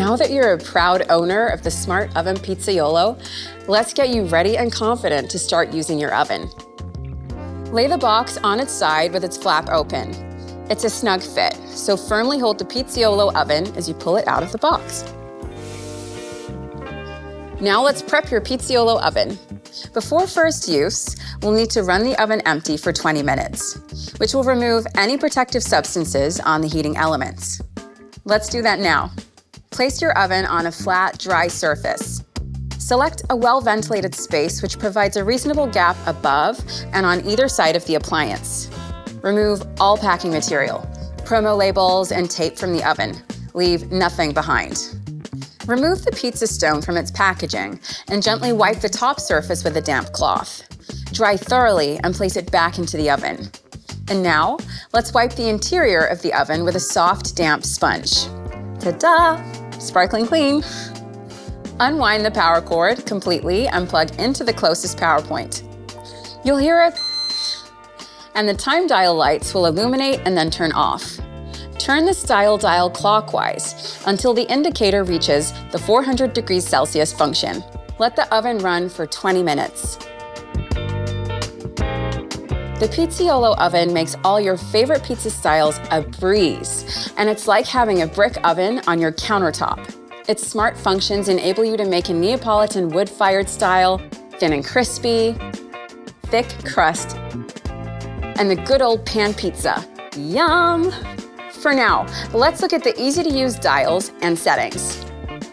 Now that you're a proud owner of the Smart Oven Pizzaiolo, let's get you ready and confident to start using your oven. Lay the box on its side with its flap open. It's a snug fit, so firmly hold the Pizzaiolo oven as you pull it out of the box. Now let's prep your Pizzaiolo oven. Before first use, we'll need to run the oven empty for 20 minutes, which will remove any protective substances on the heating elements. Let's do that now. Place your oven on a flat, dry surface. Select a well-ventilated space which provides a reasonable gap above and on either side of the appliance. Remove all packing material, promo labels, and tape from the oven. Leave nothing behind. Remove the pizza stone from its packaging and gently wipe the top surface with a damp cloth. Dry thoroughly and place it back into the oven. And now, let's wipe the interior of the oven with a soft, damp sponge. Ta-da! Sparkling clean. Unwind the power cord completely and plug into the closest power point. You'll hear it, and the time dial lights will illuminate and then turn off. Turn the style dial clockwise until the indicator reaches the 400 degrees Celsius function. Let the oven run for 20 minutes. The Pizzaiolo oven makes all your favorite pizza styles a breeze, and it's like having a brick oven on your countertop. Its smart functions enable you to make a Neapolitan wood-fired style, thin and crispy, thick crust, and the good old pan pizza. Yum! For now, let's look at the easy-to-use dials and settings.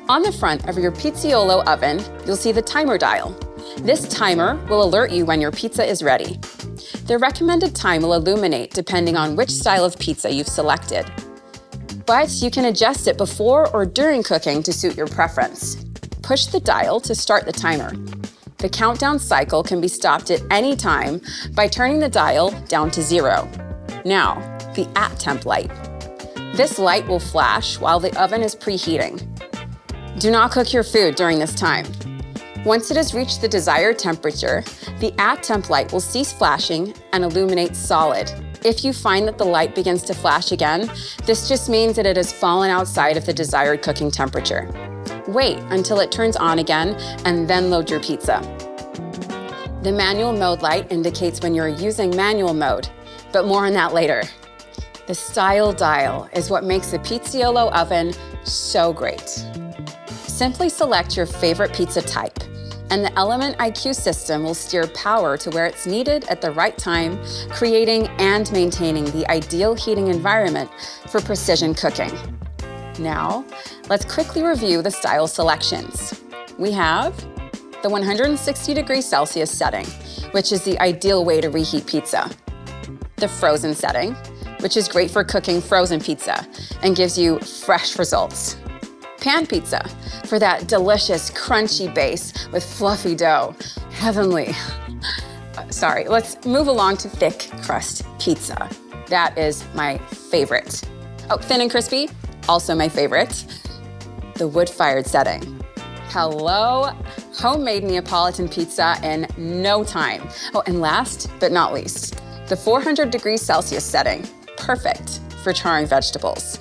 On the front of your Pizzaiolo oven, you'll see the timer dial. This timer will alert you when your pizza is ready. The recommended time will illuminate depending on which style of pizza you've selected. But you can adjust it before or during cooking to suit your preference. Push the dial to start the timer. The countdown cycle can be stopped at any time by turning the dial down to 0. Now, the at-temp light. This light will flash while the oven is preheating. Do not cook your food during this time. Once it has reached the desired temperature, the at-temp light will cease flashing and illuminate solid. If you find that the light begins to flash again, this just means that it has fallen outside of the desired cooking temperature. Wait until it turns on again and then load your pizza. The manual mode light indicates when you're using manual mode, but more on that later. The style dial is what makes the Pizzaiolo oven so great. Simply select your favorite pizza type, and the Element IQ system will steer power to where it's needed at the right time, creating and maintaining the ideal heating environment for precision cooking. Now, let's quickly review the style selections. We have the 160 degrees Celsius setting, which is the ideal way to reheat pizza. The frozen setting, which is great for cooking frozen pizza and gives you fresh results. Pan pizza, for that delicious, crunchy base with fluffy dough. Heavenly. Sorry, let's move along to thick crust pizza. That is my favorite. Oh, thin and crispy, also my favorite. The wood-fired setting. Hello, homemade Neapolitan pizza in no time. Oh, and last but not least, the 400 degrees Celsius setting. Perfect for charring vegetables.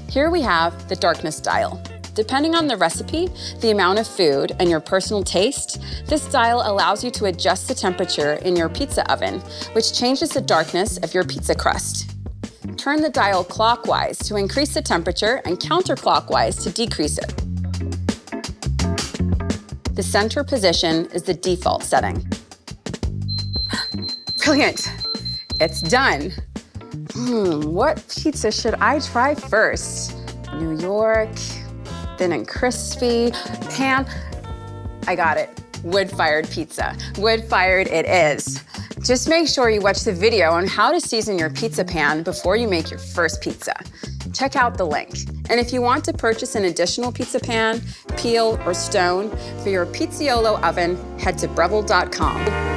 Here we have the darkness dial. Depending on the recipe, the amount of food, and your personal taste, this dial allows you to adjust the temperature in your pizza oven, which changes the darkness of your pizza crust. Turn the dial clockwise to increase the temperature and counterclockwise to decrease it. The center position is the default setting. Brilliant! It's done. What pizza should I try first? New York, thin and crispy, pan. I got it. Wood-fired pizza. Wood-fired it is. Just make sure you watch the video on how to season your pizza pan before you make your first pizza. Check out the link. And if you want to purchase an additional pizza pan, peel, or stone for your Pizzaiolo oven, head to Breville.com.